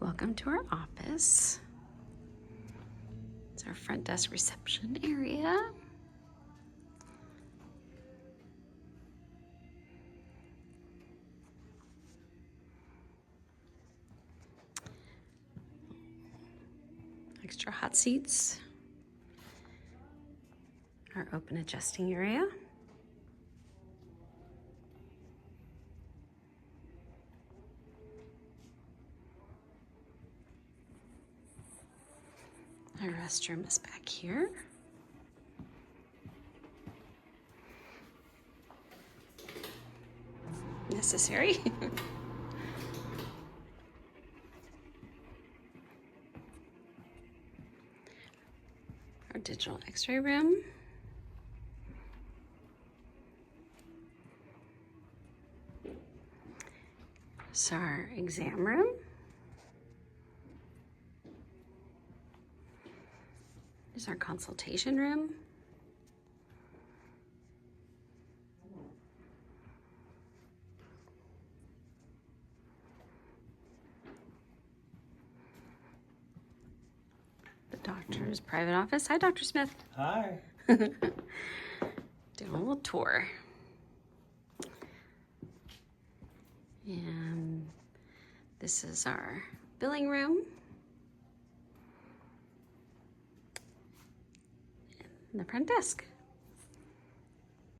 Welcome to our office. It's our front desk reception area. Extra hot seats. Our open adjusting area. Our restroom is back here. Necessary. Our digital x-ray room. So our exam room. Here's our consultation room. The doctor's private office. Hi, Dr. Smith. Hi. Doing a little tour. And this is our billing room. And the front desk.